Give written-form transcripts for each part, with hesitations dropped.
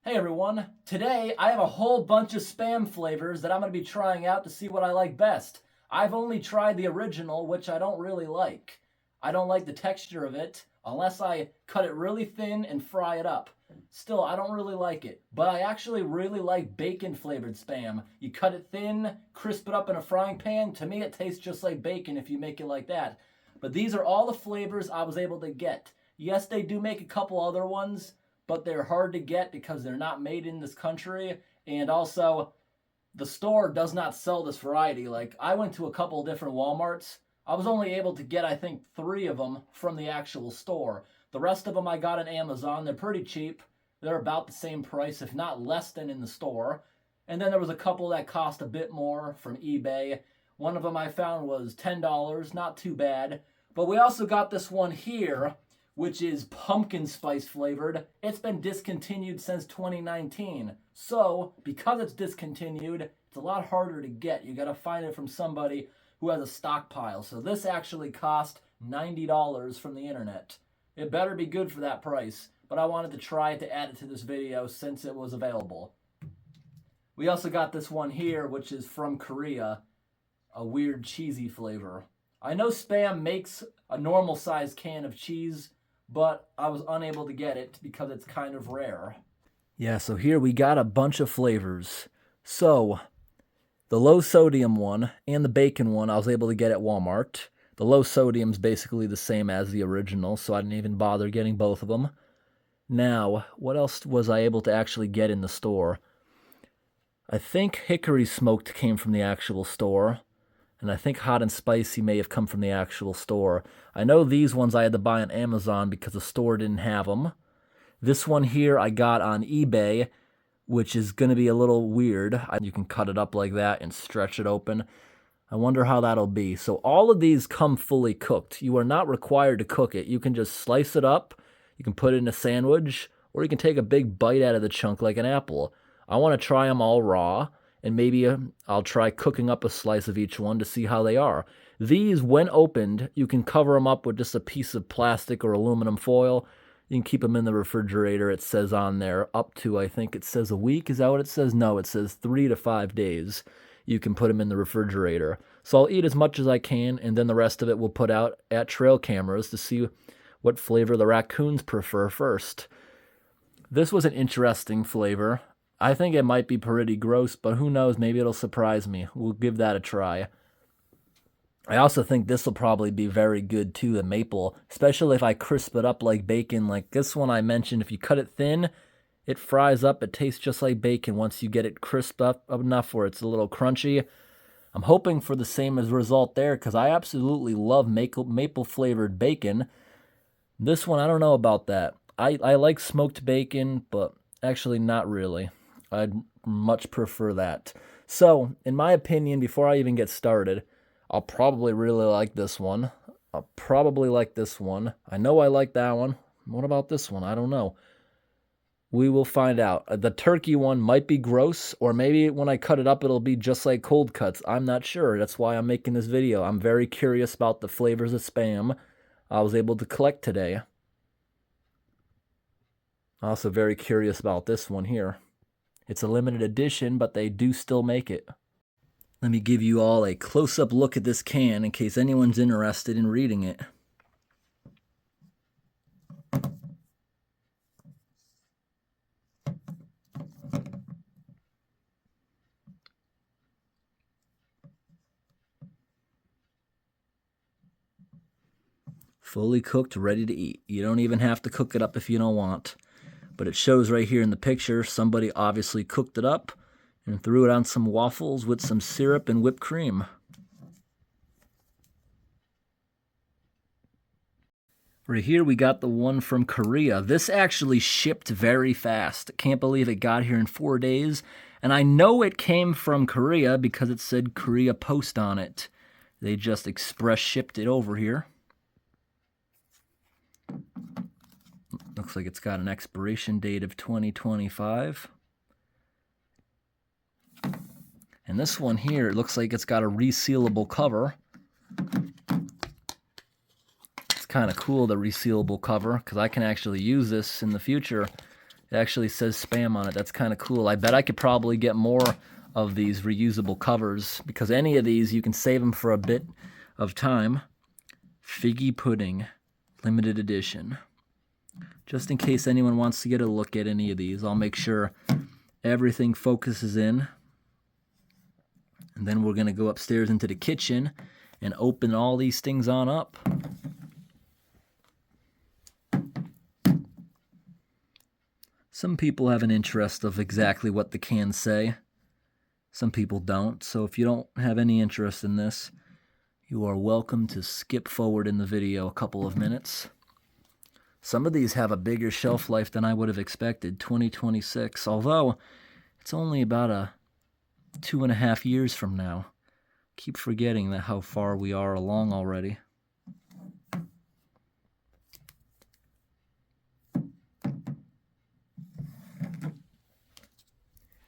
Hey everyone, today I have a whole bunch of Spam flavors that I'm going to be trying out to see what I like best. I've only tried the original, which I don't really like. I don't like the texture of it unless I cut it really thin and fry it up. Still, I don't really like it, but I actually really like bacon flavored Spam. You cut it thin, crisp it up in a frying pan. To me, it tastes just like bacon if you make it like that. But these are all the flavors I was able to get. Yes, they do make a couple other ones, but they're hard to get because they're not made in this country. And also, the store does not sell this variety. Like, I went to a couple of different Walmarts. I was only able to get, I think, 3 of them from the actual store. The rest of them I got on Amazon. They're pretty cheap. They're about the same price, if not less than in the store. And then there was a couple that cost a bit more from eBay. One of them I found was $10, not too bad. But we also got this one here, which is pumpkin spice flavored. It's been discontinued since 2019. So, because it's discontinued, it's a lot harder to get. You gotta find it from somebody who has a stockpile. So this actually cost $90 from the internet. It better be good for that price, but I wanted to try to add it to this video since it was available. We also got this one here, which is from Korea, a weird cheesy flavor. I know Spam makes a normal size can of cheese, but I was unable to get it because it's kind of rare. Yeah, so here we got a bunch of flavors. So, the low sodium one and the bacon one I was able to get at Walmart. The low sodium's basically the same as the original, so I didn't even bother getting both of them. Now, what else was I able to actually get in the store? I think hickory smoked came from the actual store. And I think hot and spicy may have come from the actual store. I know these ones I had to buy on Amazon because the store didn't have them. This one here I got on eBay, which is going to be a little weird. You can cut it up like that and stretch it open. I wonder how that'll be. So all of these come fully cooked. You are not required to cook it. You can just slice it up. You can put it in a sandwich, or you can take a big bite out of the chunk like an apple. I want to try them all raw. And maybe I'll try cooking up a slice of each one to see how they are. These, when opened, you can cover them up with just a piece of plastic or aluminum foil. You can keep them in the refrigerator. It says on there up to, I think it says a week. Is that what it says? No, it says 3 to 5 days. You can put them in the refrigerator. So I'll eat as much as I can, and then the rest of it we'll put out at trail cameras to see what flavor the raccoons prefer first. This was an interesting flavor. I think it might be pretty gross, but who knows? Maybe it'll surprise me. We'll give that a try. I also think this will probably be very good too, the maple, especially if I crisp it up like bacon. Like this one I mentioned, if you cut it thin, it fries up. It tastes just like bacon once you get it crisped up enough where it's a little crunchy. I'm hoping for the same as result there because I absolutely love maple flavored bacon. This one, I don't know about that. I like smoked bacon, but actually not really. I'd much prefer that. So, in my opinion, before I even get started, I'll probably really like this one. I'll probably like this one. I know I like that one. What about this one? I don't know. We will find out. The turkey one might be gross, or maybe when I cut it up, it'll be just like cold cuts. I'm not sure. That's why I'm making this video. I'm very curious about the flavors of Spam I was able to collect today. Also very curious about this one here. It's a limited edition, but they do still make it. Let me give you all a close-up look at this can in case anyone's interested in reading it. Fully cooked, ready to eat. You don't even have to cook it up if you don't want. But it shows right here in the picture, somebody obviously cooked it up and threw it on some waffles with some syrup and whipped cream. Right here we got the one from Korea. This actually shipped very fast. Can't believe it got here in 4 days. And I know it came from Korea because it said Korea Post on it. They just express shipped it over here. Looks like it's got an expiration date of 2025. And this one here, it looks like it's got a resealable cover. It's kind of cool, the resealable cover, because I can actually use this in the future It actually says Spam on it. That's kind of cool. I bet I could probably get more of these reusable covers, because any of these, you can save them for a bit of time. Figgy Pudding, limited edition. Just in case anyone wants to get a look at any of these, I'll make sure everything focuses in. And then we're going to go upstairs into the kitchen and open all these things on up. Some people have an interest of exactly what the cans say. Some people don't. So if you don't have any interest in this, you are welcome to skip forward in the video a couple of minutes. Some of these have a bigger shelf life than I would have expected, 2026, although it's only about 2.5 years from now. Keep forgetting that how far we are along already.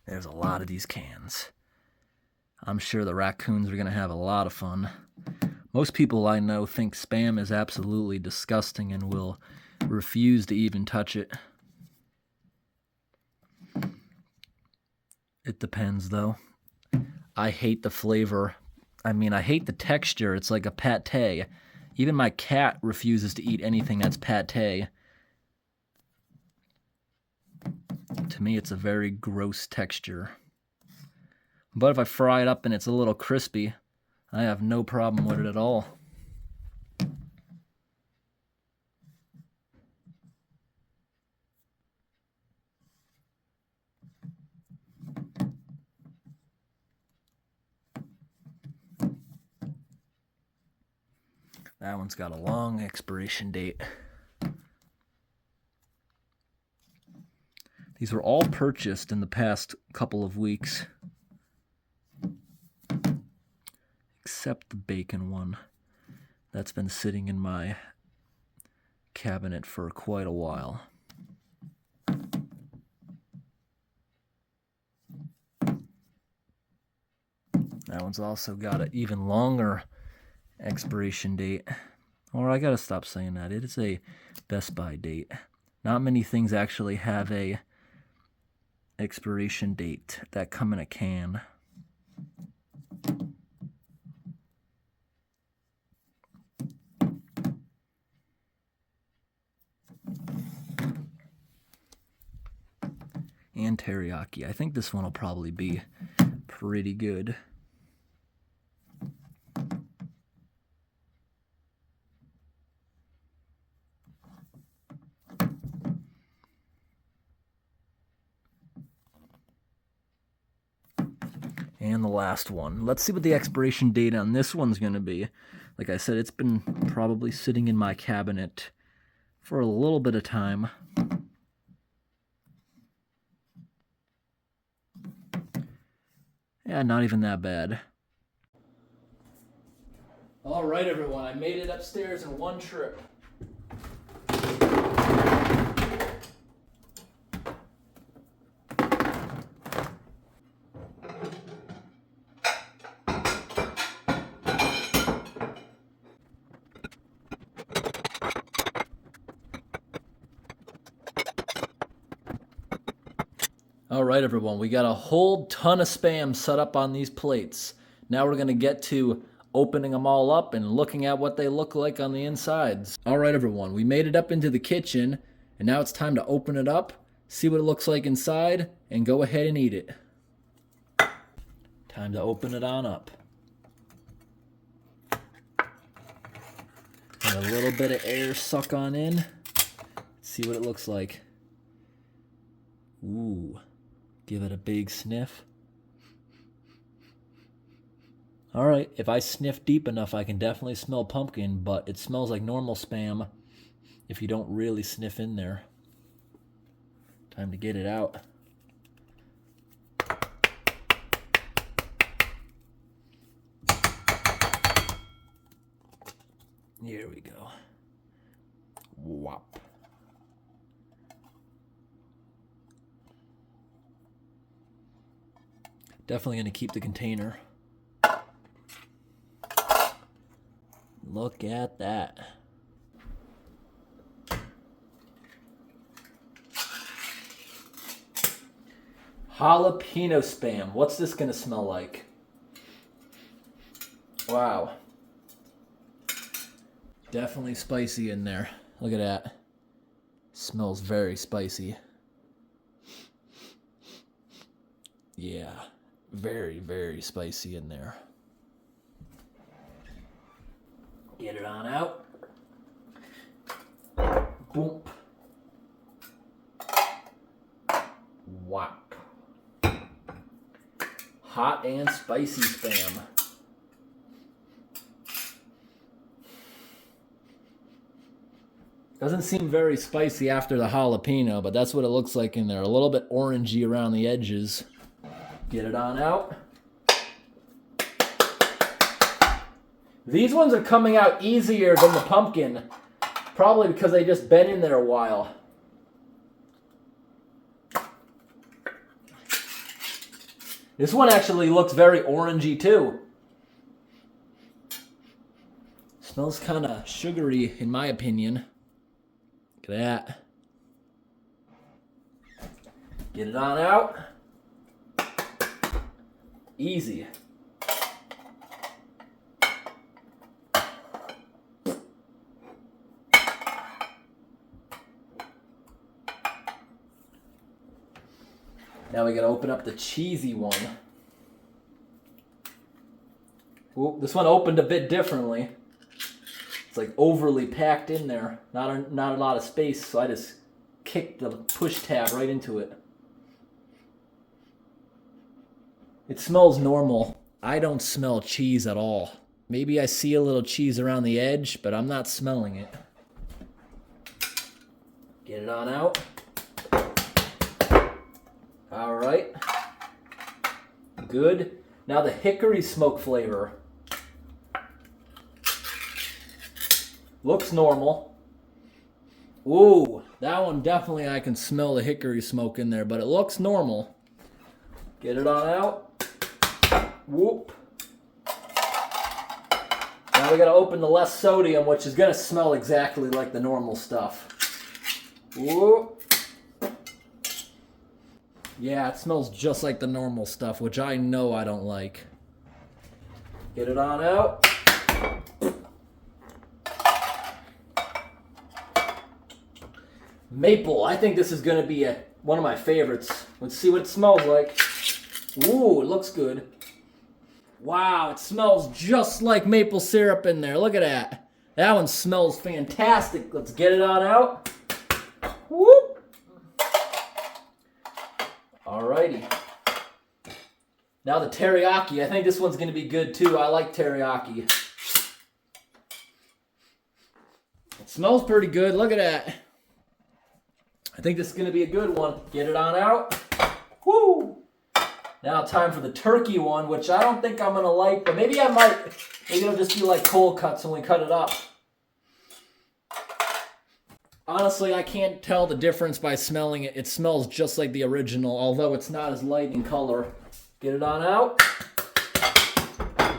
There's a lot of these cans. I'm sure the raccoons are going to have a lot of fun. Most people I know think Spam is absolutely disgusting and will refuse to even touch it. It depends, though. I hate the flavor. I mean, I hate the texture. It's like a pate. Even my cat refuses to eat anything that's pate. To me, it's a very gross texture. But if I fry it up and it's a little crispy, I have no problem with it at all. That one's got a long expiration date. These were all purchased in the past couple of weeks. Except the bacon one. That's been sitting in my cabinet for quite a while. That one's also got an even longer expiration date. Or I gotta stop saying that. It is a Best Buy date. Not many things actually have a expiration date that come in a can. And teriyaki. I think this one will probably be pretty good. And the last one. Let's see what the expiration date on this one's going to be. Like I said, it's been probably sitting in my cabinet for a little bit of time. Yeah, not even that bad. All right, everyone. I made it upstairs in one trip. All right, everyone, we got a whole ton of Spam set up on these plates. Now we're going to get to opening them all up and looking at what they look like on the insides. All right, everyone, we made it up into the kitchen, and now it's time to open it up, see what it looks like inside, and go ahead and eat it. Time to open it on up. Let a little bit of air suck on in. See what it looks like. Ooh. Give it a big sniff. All right, if I sniff deep enough, I can definitely smell pumpkin, but it smells like normal Spam if you don't really sniff in there. Time to get it out. Here we go. Whop. Definitely going to keep the container. Look at that. Jalapeno Spam. What's this gonna smell like? Wow. Definitely spicy in there. Look at that. Smells very spicy. Yeah, very, very spicy in there. Get it on out. Boom. Whack. Hot and spicy Spam. Doesn't seem very spicy after the jalapeno, but that's what it looks like in there. A little bit orangey around the edges. Get it on out. These ones are coming out easier than the pumpkin. Probably because they just been in there a while. This one actually looks very orangey too. Smells kind of sugary in my opinion. Look at that. Get it on out. Easy. Now we gotta open up the cheesy one. Ooh, this one opened a bit differently. It's like overly packed in there. Not a lot of space, so I just kicked the push tab right into it. It smells normal. I don't smell cheese at all. Maybe I see a little cheese around the edge, but I'm not smelling it. Get it on out. All right. Good. Now the hickory smoke flavor. Looks normal. Ooh, that one definitely I can smell the hickory smoke in there, but it looks normal. Get it on out. Whoop. Now we gotta open the less sodium, which is gonna smell exactly like the normal stuff. Whoop. Yeah, it smells just like the normal stuff, which I know I don't like. Get it on out. Maple. I think this is going to be one of my favorites. Let's see what it smells like. Ooh, it looks good. Wow, it smells just like maple syrup in there. Look at that. That one smells fantastic. Let's get it on out. Whoop. Alrighty. Now the teriyaki. I think this one's going to be good too. I like teriyaki. It smells pretty good. Look at that. I think this is going to be a good one. Get it on out. Woo! Now time for the turkey one, which I don't think I'm going to like, but maybe I might. Maybe it'll just be like cold cuts when we cut it up. Honestly, I can't tell the difference by smelling it. It smells just like the original, although it's not as light in color. Get it on out.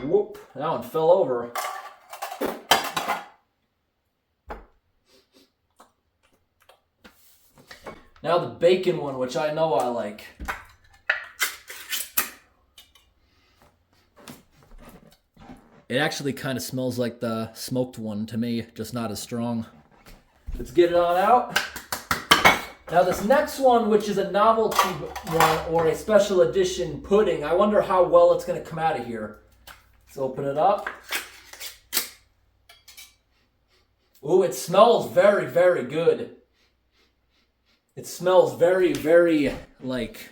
Whoop. That one fell over. Now the bacon one, which I know I like. It actually kind of smells like the smoked one to me, just not as strong. Let's get it on out. Now this next one, which is a novelty one or a special edition pudding, I wonder how well it's going to come out of here. Let's open it up. Ooh, it smells very, very good. It smells very, very like,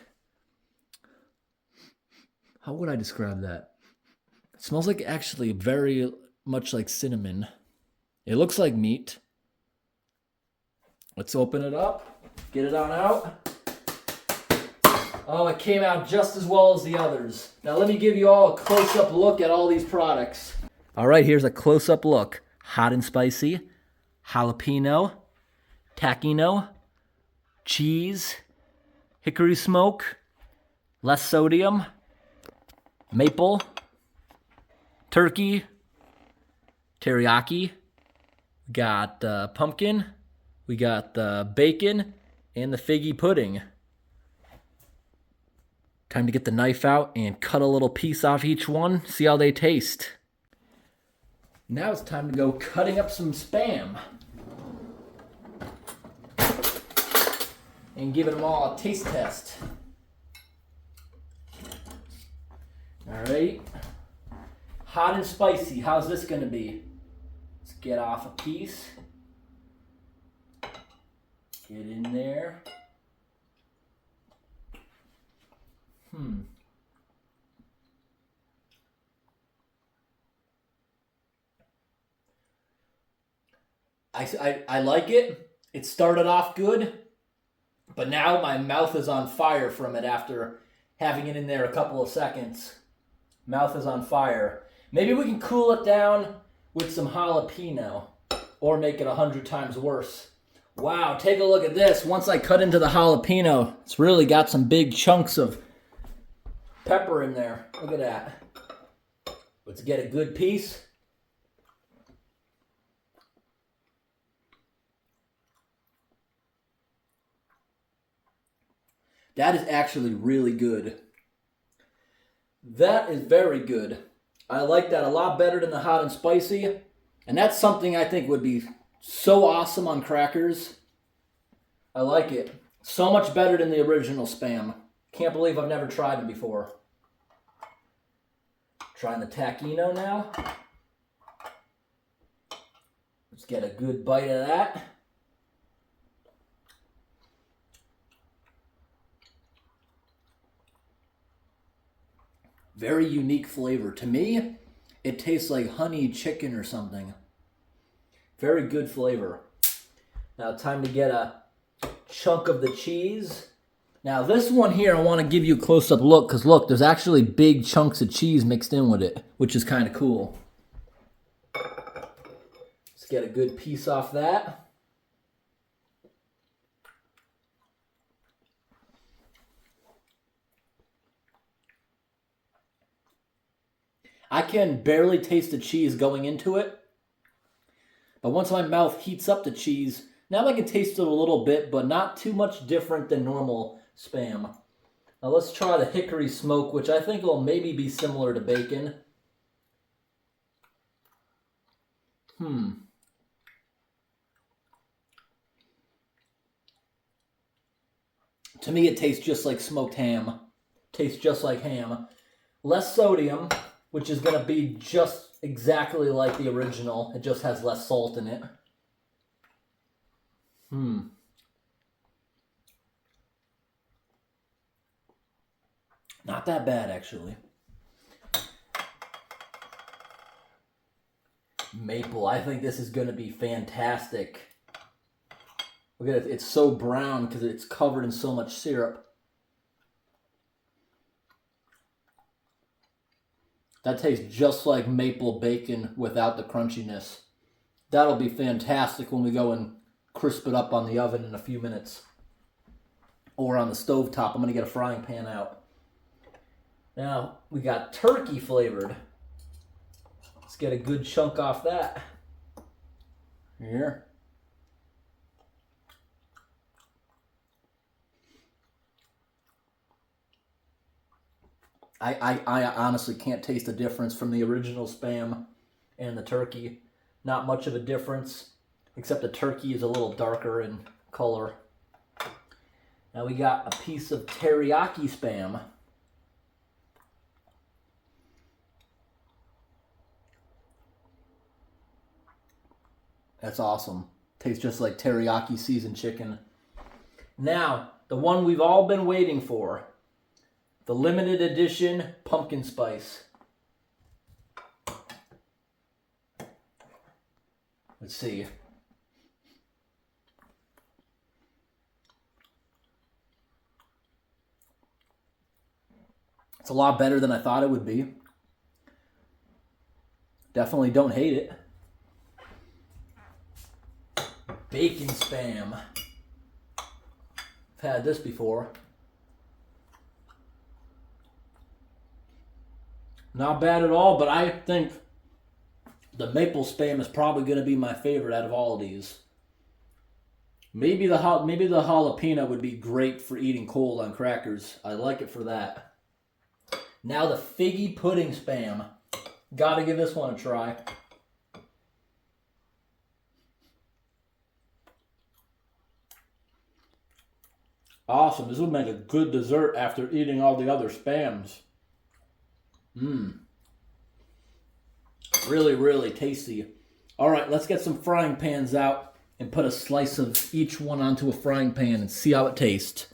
how would I describe that? It smells like actually very much like cinnamon. It looks like meat. Let's open it up. Get it on out. Oh, it came out just as well as the others. Now let me give you all a close-up look at all these products. All right, here's a close-up look. Hot and spicy, jalapeno, taquino, cheese, hickory smoke, less sodium, maple, turkey, teriyaki, we got pumpkin, we got the bacon, and the figgy pudding. Time to get the knife out and cut a little piece off each one, see how they taste. Now it's time to go cutting up some Spam and giving them all a taste test. All right. Hot and spicy, how's this gonna be? Let's get off a piece. Get in there. I like it. It started off good, but now my mouth is on fire from it after having it in there a couple of seconds. Mouth is on fire. Maybe we can cool it down with some jalapeno or make it 100 times worse. Wow, take a look at this. Once I cut into the jalapeno, it's really got some big chunks of pepper in there. Look at that. Let's get a good piece. That is actually really good. That is very good. I like that a lot better than the hot and spicy. And that's something I think would be so awesome on crackers. I like it. So much better than the original Spam. Can't believe I've never tried it before. Trying the taquino now. Let's get a good bite of that. Very unique flavor. To me, it tastes like honey chicken or something. Very good flavor. Now time to get a chunk of the cheese. Now this one here, I want to give you a close-up look, because look, there's actually big chunks of cheese mixed in with it, which is kind of cool. Let's get a good piece off that. I can barely taste the cheese going into it, but once my mouth heats up the cheese, now I can taste it a little bit, but not too much different than normal Spam. Now let's try the hickory smoke, which I think will maybe be similar to bacon. To me, it tastes just like smoked ham. Tastes just like ham. Less sodium, which is going to be just exactly like the original. It just has less salt in it. Not that bad, actually. Maple, I think this is going to be fantastic. Look at it, it's so brown because it's covered in so much syrup. That tastes just like maple bacon without the crunchiness. That'll be fantastic when we go and crisp it up on the oven in a few minutes. Or on the stovetop. I'm going to get a frying pan out. Now, we got turkey flavored. Let's get a good chunk off that. Here. I honestly can't taste the difference from the original Spam and the turkey. Not much of a difference, except the turkey is a little darker in color. Now we got a piece of teriyaki Spam. That's awesome. Tastes just like teriyaki seasoned chicken. Now, the one we've all been waiting for. The limited edition pumpkin spice. Let's see. It's a lot better than I thought it would be. Definitely don't hate it. Bacon Spam. I've had this before. Not bad at all, but I think the maple Spam is probably going to be my favorite out of all of these. Maybe the jalapeno would be great for eating cold on crackers. I like it for that. Now the figgy pudding Spam. Gotta give this one a try. Awesome. This would make a good dessert after eating all the other Spams. Really, really tasty. All right, let's get some frying pans out and put a slice of each one onto a frying pan and see how it tastes.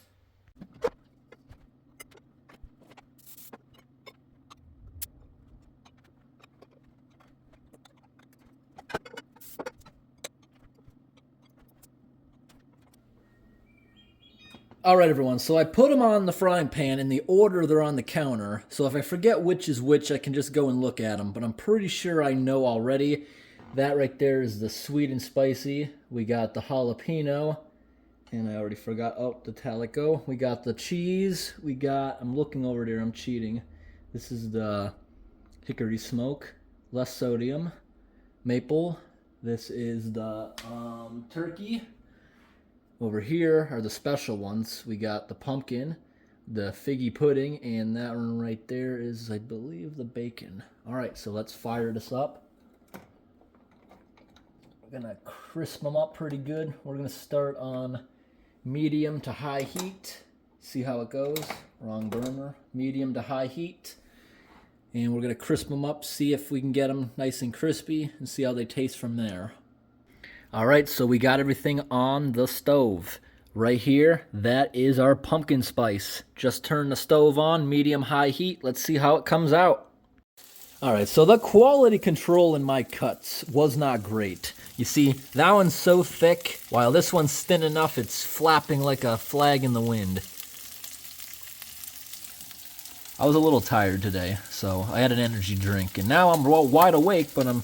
All right, everyone, so I put them on the frying pan in the order they're on the counter. So if I forget which is which, I can just go and look at them. But I'm pretty sure I know already. That right there is the sweet and spicy. We got the jalapeno. And I already forgot, the Talico. We got the cheese. I'm looking over there, I'm cheating. This is the hickory smoke, less sodium, maple. This is the turkey. Over here are the special ones. We got the pumpkin, the figgy pudding, and that one right there is, I believe, the bacon. All right, so let's fire this up. We're gonna crisp them up pretty good. We're gonna start on medium to high heat. See how it goes. Wrong burner. Medium to high heat. And we're gonna crisp them up, see if we can get them nice and crispy, and see how they taste from there. All right, so we got everything on the stove. Right here, that is our pumpkin spice. Just turn the stove on, medium-high heat. Let's see how it comes out. All right, so the quality control in my cuts was not great. You see, that one's so thick, while this one's thin enough, it's flapping like a flag in the wind. I was a little tired today, so I had an energy drink, and now I'm wide awake, but I'm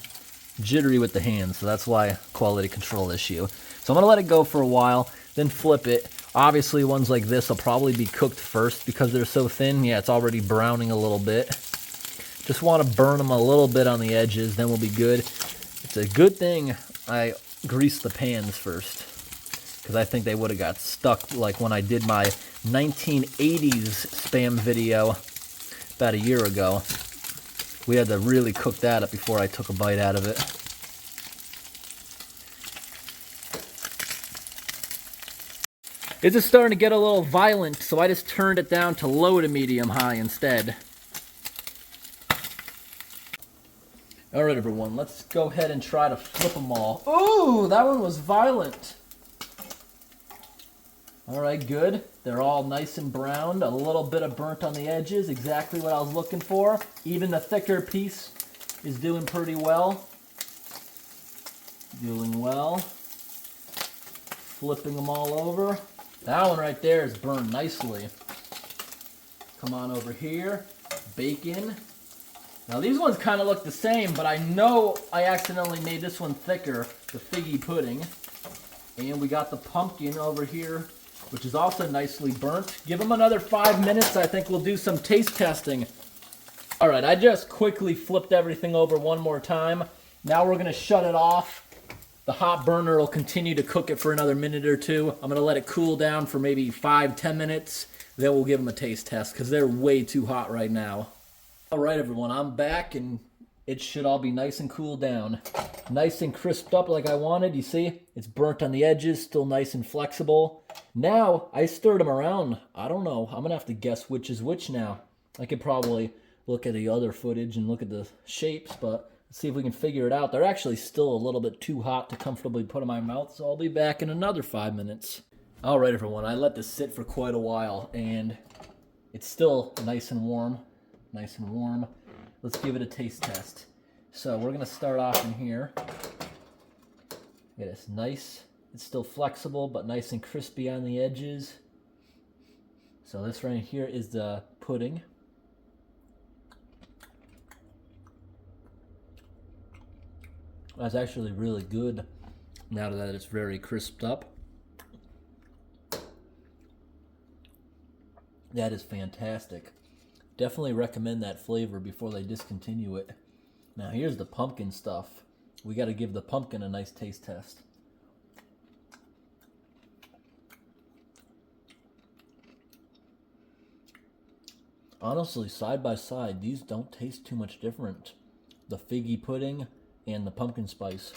jittery with the hands, so that's why quality control issue. So I'm gonna let it go for a while, then flip it. Obviously ones like this will probably be cooked first because they're so thin. Yeah, it's already browning a little bit. Just want to burn them a little bit on the edges, then we'll be good. It's a good thing I greased the pans first, because I think they would have got stuck like when I did my 1980s Spam video about a year ago. We had to really cook that up before I took a bite out of it. This is starting to get a little violent, so I just turned it down to low to medium-high instead. All right, everyone, let's go ahead and try to flip them all. Ooh, that one was violent. All right, good. They're all nice and browned. A little bit of burnt on the edges, exactly what I was looking for. Even the thicker piece is doing pretty well. Doing well. Flipping them all over. That one right there is burned nicely. Come on over here. Bacon. Now these ones kind of look the same, but I know I accidentally made this one thicker, the figgy pudding. And we got the pumpkin over here, which is also nicely burnt. Give them another 5 minutes. I think we'll do some taste testing. All right, I just quickly flipped everything over one more time. Now we're gonna shut it off. The hot burner will continue to cook it for another minute or two. I'm gonna let it cool down for maybe 5-10 minutes. Then we'll give them a taste test because they're way too hot right now. All right, everyone, I'm back and it should all be nice and cooled down. Nice and crisped up like I wanted. You see, it's burnt on the edges, still nice and flexible. Now, I stirred them around. I don't know. I'm going to have to guess which is which now. I could probably look at the other footage and look at the shapes, but let's see if we can figure it out. They're actually still a little bit too hot to comfortably put in my mouth, so I'll be back in another 5 minutes. All right, everyone, I let this sit for quite a while, and it's still nice and warm. Nice and warm. Let's give it a taste test. So we're gonna start off in here. It's nice. It's still flexible, but nice and crispy on the edges. So this right here is the pudding. That's actually really good now that it's very crisped up. That is fantastic. Definitely recommend that flavor before they discontinue it. Now here's the pumpkin stuff. We got to give the pumpkin a nice taste test. Honestly, side by side, these don't taste too much different. The figgy pudding and the pumpkin spice.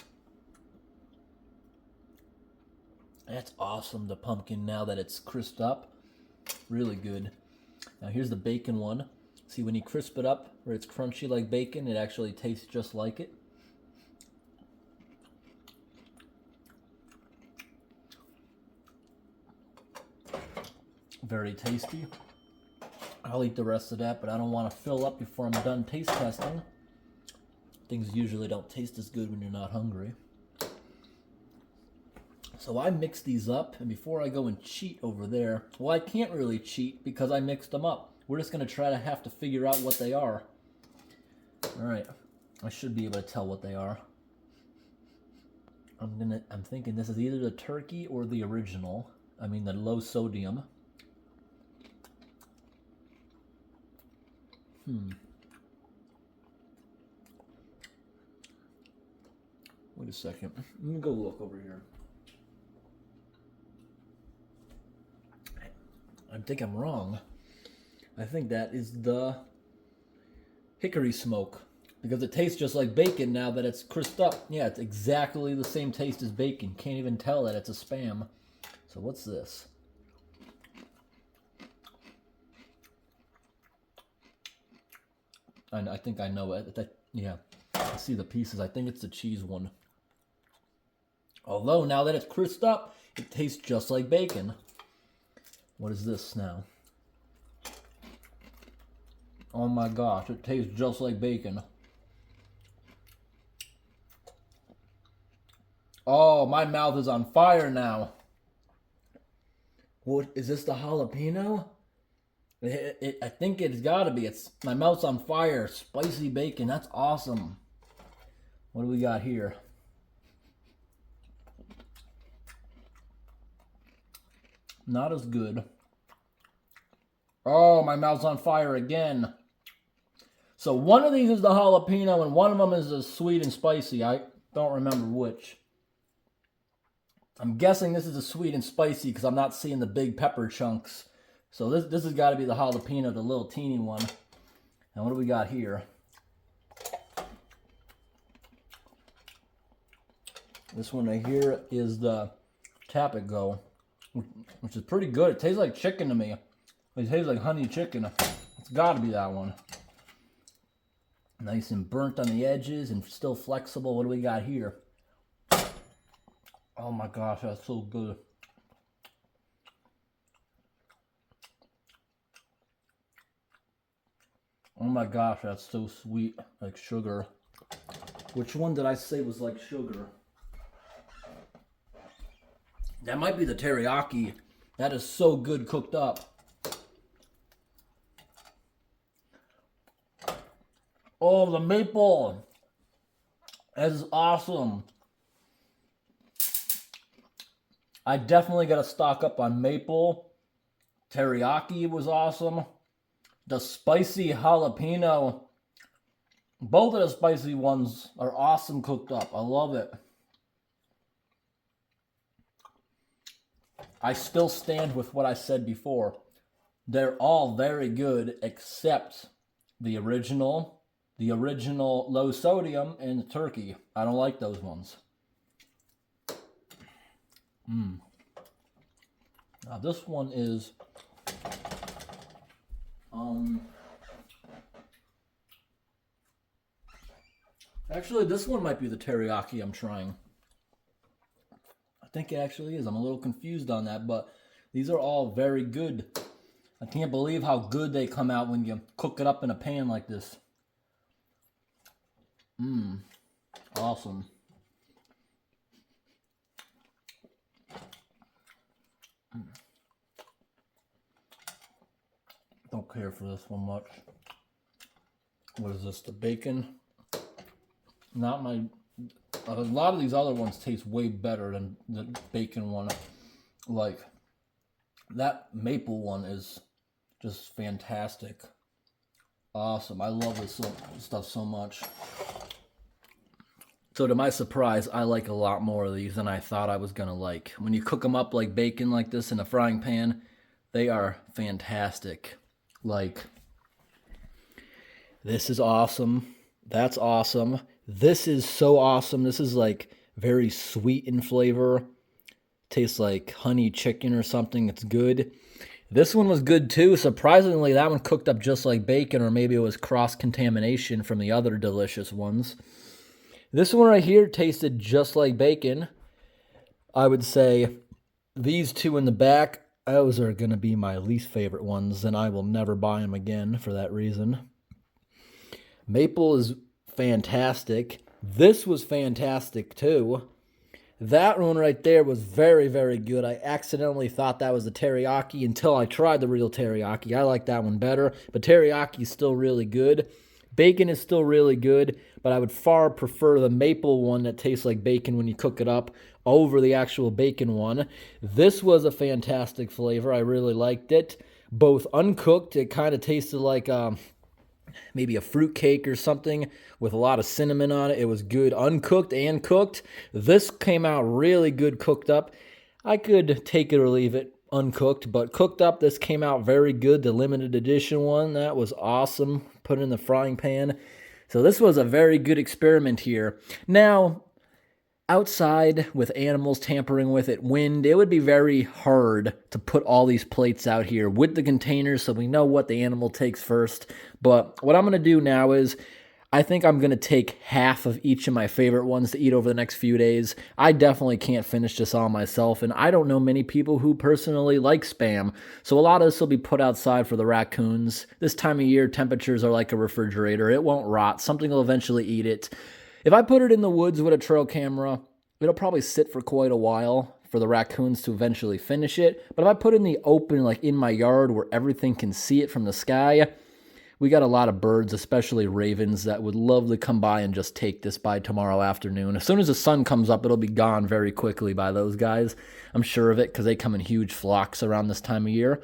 That's awesome, the pumpkin, now that it's crisped up. Really good. Now here's the bacon one. See, when you crisp it up, where it's crunchy like bacon, it actually tastes just like it. Very tasty. I'll eat the rest of that, but I don't want to fill up before I'm done taste testing. Things usually don't taste as good when you're not hungry. So I mix these up, and before I go and cheat over there, well, I can't really cheat because I mixed them up. We're just going to try to have to figure out what they are. All right, I should be able to tell what they are. I'm thinking this is either the turkey or the original. I mean the low sodium. Wait a second. Let me go look over here. I think I'm wrong. I think that is the hickory smoke, because it tastes just like bacon now that it's crisped up. Yeah, it's exactly the same taste as bacon. Can't even tell that it's a Spam. So what's this? I think I know it. Yeah, I see the pieces. I think it's the cheese one. Although now that it's crisped up, it tastes just like bacon. What is this now? Oh my gosh, it tastes just like bacon. Oh, my mouth is on fire now. What is this, the jalapeno? I think it's gotta be. My mouth's on fire. Spicy bacon, that's awesome. What do we got here? Not as good. Oh, my mouth's on fire again. So one of these is the jalapeno and one of them is the sweet and spicy. I don't remember which. I'm guessing this is the sweet and spicy because I'm not seeing the big pepper chunks. So this has got to be the jalapeno, the little teeny one. And what do we got here? This one right here is the Tap It Go, which is pretty good. It tastes like chicken to me. It tastes like honey chicken. It's got to be that one. Nice and burnt on the edges and still flexible. What do we got here? Oh my gosh, that's so good. Oh my gosh, that's so sweet, like sugar. Which one did I say was like sugar? That might be the teriyaki. That is so good cooked up. Oh, the maple. That is awesome. I definitely got to stock up on maple. Teriyaki was awesome. The spicy jalapeno. Both of the spicy ones are awesome cooked up. I love it. I still stand with what I said before. They're all very good except the original low sodium, and the turkey. I don't like those ones. Now this one is actually, this one might be the teriyaki I'm trying. I think it actually is. I'm a little confused on that, but these are all very good. I can't believe how good they come out when you cook it up in a pan like this. Awesome. Don't care for this one much. What is this, the bacon? Not my... A lot of these other ones taste way better than the bacon one. Like, that maple one is just fantastic. Awesome. I love this stuff so much. So to my surprise, I like a lot more of these than I thought I was going to like. When you cook them up like bacon like this in a frying pan, they are fantastic. Like, This is awesome. That's awesome. This is so awesome. This is like very sweet in flavor. Tastes like honey chicken or something. It's good. This one was good too. Surprisingly, that one cooked up just like bacon, or maybe it was cross contamination from the other delicious ones. This one right here tasted just like bacon. I would say these two in the back, those are going to be my least favorite ones, and I will never buy them again for that reason. Maple is fantastic. This was fantastic too. That one right there was very, very good. I accidentally thought that was the teriyaki until I tried the real teriyaki. I like that one better, but teriyaki is still really good. Bacon is still really good, but I would far prefer the maple one that tastes like bacon when you cook it up over the actual bacon one. This was a fantastic flavor. I really liked it. Both uncooked, it kind of tasted like maybe a fruit cake or something with a lot of cinnamon on it. It was good uncooked and cooked. This came out really good cooked up. I could take it or leave it uncooked, but cooked up, this came out very good. The limited edition one, that was awesome. Put it in the frying pan. So this was a very good experiment here. Now, outside with animals tampering with it, wind, it would be very hard to put all these plates out here with the containers so we know what the animal takes first. But what I'm going to do now is I think I'm going to take half of each of my favorite ones to eat over the next few days. I definitely can't finish this all myself, and I don't know many people who personally like Spam, so a lot of this will be put outside for the raccoons. This time of year, temperatures are like a refrigerator. It won't rot. Something will eventually eat it. If I put it in the woods with a trail camera, it'll probably sit for quite a while for the raccoons to eventually finish it. But if I put it in the open, like in my yard where everything can see it from the sky, we got a lot of birds, especially ravens, that would love to come by and just take this by tomorrow afternoon. As soon as the sun comes up, it'll be gone very quickly by those guys. I'm sure of it because they come in huge flocks around this time of year.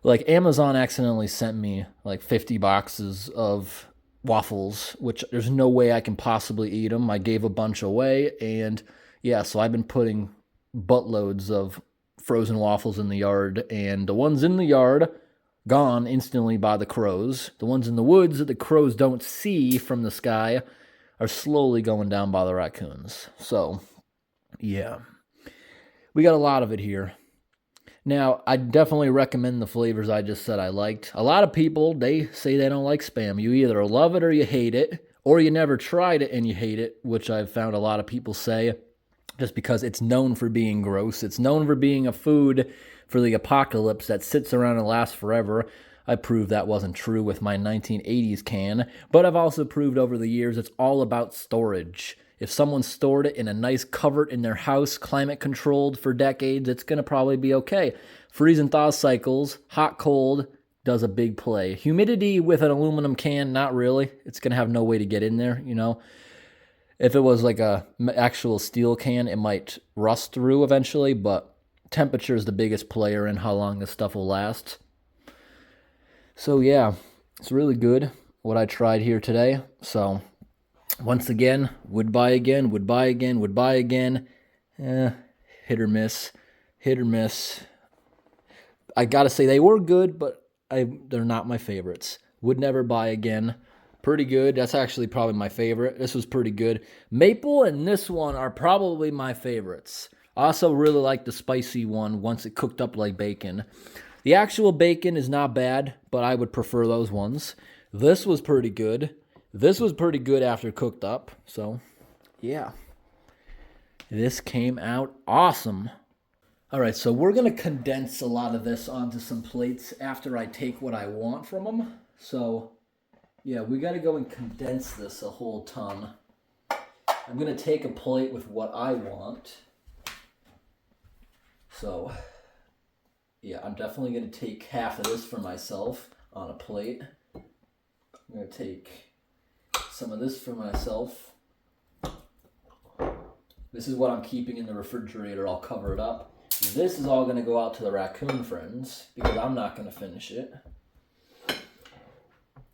Like Amazon accidentally sent me like 50 boxes of waffles, which there's no way I can possibly eat them. I gave a bunch away, and yeah, so I've been putting buttloads of frozen waffles in the yard, and the ones in the yard gone instantly by the crows. The ones in the woods that the crows don't see from the sky are slowly going down by the raccoons. So, yeah. We got a lot of it here. Now, I definitely recommend the flavors I just said I liked. A lot of people, they say they don't like Spam. You either love it or you hate it, or you never tried it and you hate it, which I've found a lot of people say, just because it's known for being gross. It's known for being a food for the apocalypse that sits around and lasts forever. I proved that wasn't true with my 1980s can, but I've also proved over the years it's all about storage. If someone stored it in a nice cupboard in their house, climate controlled for decades, it's going to probably be okay. Freeze and thaw cycles, hot, cold, does a big play. Humidity with an aluminum can, not really. It's going to have no way to get in there, you know. If it was like a actual steel can, it might rust through eventually, but temperature is the biggest player in how long this stuff will last. So yeah, it's really good what I tried here today. So once again, would buy again, would buy again, would buy again. Hit or miss, hit or miss. I gotta say they were good, but they're not my favorites. Would never buy again. Pretty good. That's actually probably my favorite. This was pretty good. Maple and this one are probably my favorites. I also really like the spicy one once it cooked up like bacon. The actual bacon is not bad, but I would prefer those ones. This was pretty good. This was pretty good after cooked up. So, yeah. This came out awesome. All right, so we're going to condense a lot of this onto some plates after I take what I want from them. So, yeah, we got to go and condense this a whole ton. I'm going to take a plate with what I want. So, yeah, I'm definitely going to take half of this for myself on a plate. I'm going to take some of this for myself. This is what I'm keeping in the refrigerator. I'll cover it up. This is all going to go out to the raccoon friends because I'm not going to finish it.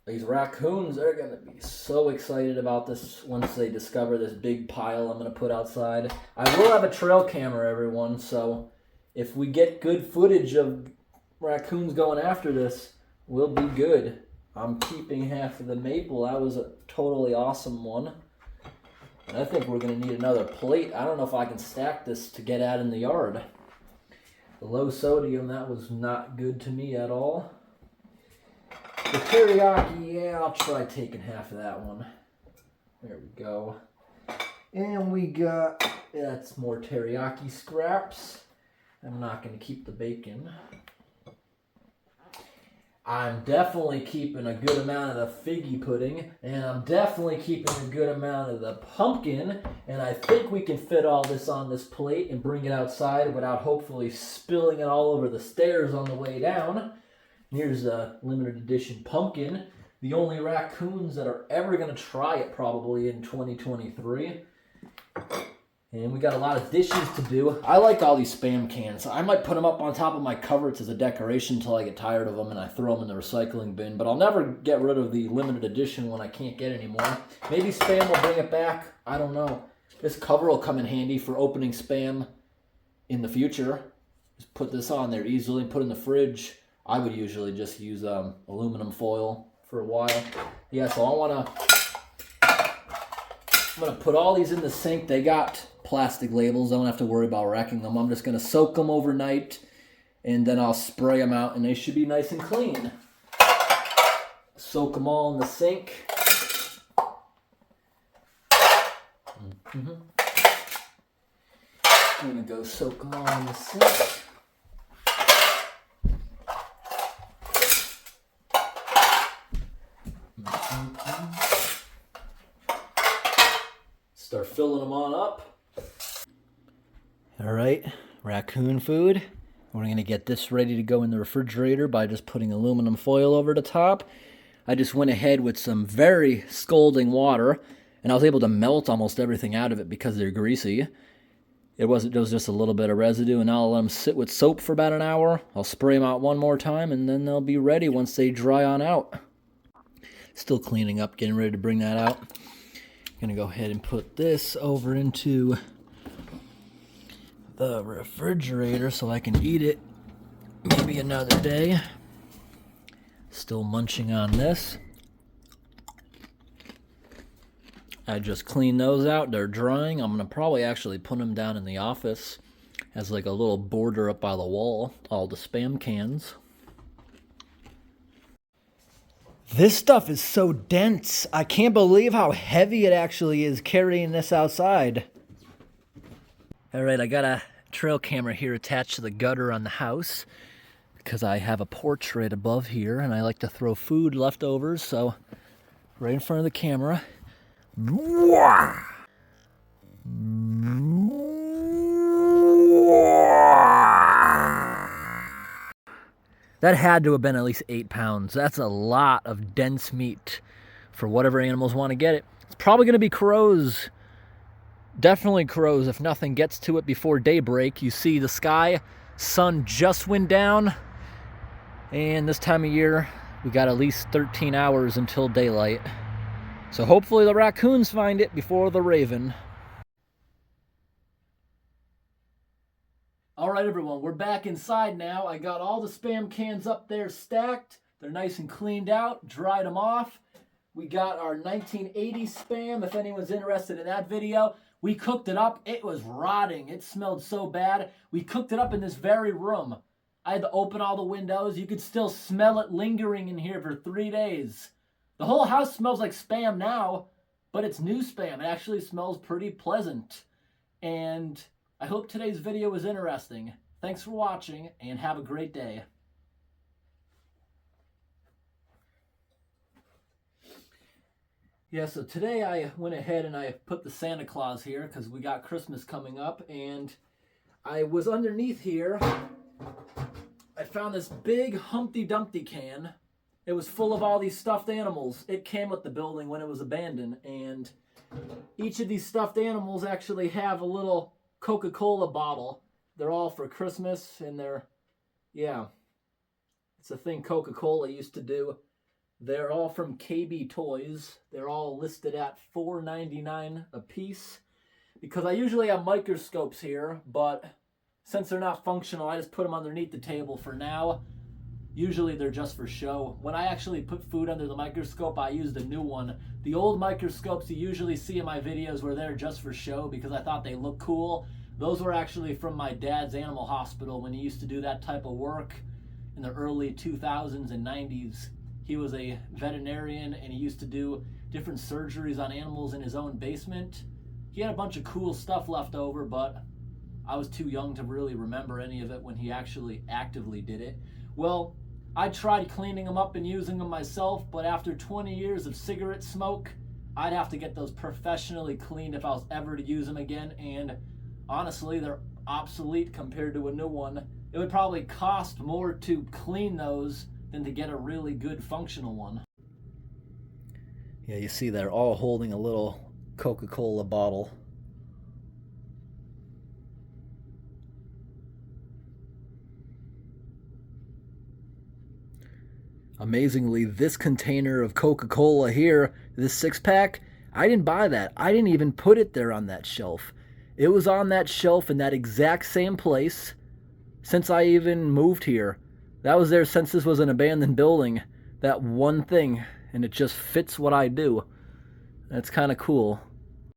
These raccoons are going to be so excited about this once they discover this big pile I'm going to put outside. I will have a trail camera, everyone, so if we get good footage of raccoons going after this, we'll be good. I'm keeping half of the maple. That was a totally awesome one. And I think we're going to need another plate. I don't know if I can stack this to get out in the yard. The low sodium, that was not good to me at all. The teriyaki, yeah, I'll try taking half of that one. There we go. And we got, that's more teriyaki scraps. I'm not going to keep the bacon. I'm definitely keeping a good amount of the figgy pudding, and I'm definitely keeping a good amount of the pumpkin, and I think we can fit all this on this plate and bring it outside without hopefully spilling it all over the stairs on the way down. Here's a limited edition pumpkin. The only raccoons that are ever going to try it probably in 2023. And we got a lot of dishes to do. I like all these Spam cans. I might put them up on top of my culverts as a decoration until I get tired of them and I throw them in the recycling bin. But I'll never get rid of the limited edition when I can't get any more. Maybe Spam will bring it back. I don't know. This cover will come in handy for opening Spam in the future. Just put this on there easily and put in the fridge. I would usually just use aluminum foil for a while. Yeah, so I'm gonna put all these in the sink. They got plastic labels. I don't have to worry about racking them. I'm just gonna soak them overnight and then I'll spray them out and they should be nice and clean. Soak them all in the sink. I'm gonna go soak them all in the sink. Start filling them on up. All right, raccoon food. We're going to get this ready to go in the refrigerator by just putting aluminum foil over the top. I just went ahead with some very scalding water, and I was able to melt almost everything out of it because they're greasy. It was just a little bit of residue, and I'll let them sit with soap for about an hour. I'll spray them out one more time, and then they'll be ready once they dry on out. Still cleaning up, getting ready to bring that out. I'm gonna go ahead and put this over into the refrigerator so I can eat it maybe another day. Still munching on this. I just cleaned those out. They're drying. I'm gonna probably actually put them down in the office as like a little border up by the wall. All the Spam cans. This stuff is so dense. I can't believe how heavy it actually is carrying this outside. All right, I got a trail camera here attached to the gutter on the house because I have a porch right above here and I like to throw food leftovers, so right in front of the camera. That had to have been at least 8 pounds. That's a lot of dense meat for whatever animals want to get it. It's probably going to be crows. Definitely crows if nothing gets to it before daybreak. You see the sky, sun just went down. And this time of year, we got at least 13 hours until daylight. So hopefully the raccoons find it before the raven. All right, everyone, we're back inside now. I got all the Spam cans up there stacked. They're nice and cleaned out, dried them off. We got our 1980 Spam, if anyone's interested in that video. We cooked it up. It was rotting. It smelled so bad. We cooked it up in this very room. I had to open all the windows. You could still smell it lingering in here for 3 days. The whole house smells like Spam now, but it's new Spam. It actually smells pretty pleasant. And I hope today's video was interesting. Thanks for watching, and have a great day. Yeah, so today I went ahead and I put the Santa Claus here because we got Christmas coming up, and I was underneath here. I found this big Humpty Dumpty can. It was full of all these stuffed animals. It came with the building when it was abandoned, and each of these stuffed animals actually have a little Coca-Cola bottle. They're all for Christmas, and yeah, it's a thing Coca-Cola used to do. They're all from KB Toys. They're all listed at $4.99 a piece. Because I usually have microscopes here, but since they're not functional, I just put them underneath the table for now. Usually they're just for show. When I actually put food under the microscope, I used a new one. The old microscopes you usually see in my videos were there just for show because I thought they looked cool. Those were actually from my dad's animal hospital when he used to do that type of work in the early 2000s and 90s. He was a veterinarian and he used to do different surgeries on animals in his own basement. He had a bunch of cool stuff left over, but I was too young to really remember any of it when he actually actively did it. Well, I tried cleaning them up and using them myself, but after 20 years of cigarette smoke, I'd have to get those professionally cleaned if I was ever to use them again, and honestly, they're obsolete compared to a new one. It would probably cost more to clean those than to get a really good functional one. Yeah, you see they're all holding a little Coca-Cola bottle. Amazingly, this container of Coca-Cola here, this 6-pack, I didn't buy that. I didn't even put it there on that shelf. It was on that shelf in that exact same place since I even moved here. That was there since this was an abandoned building. That one thing, and it just fits what I do. That's kind of cool.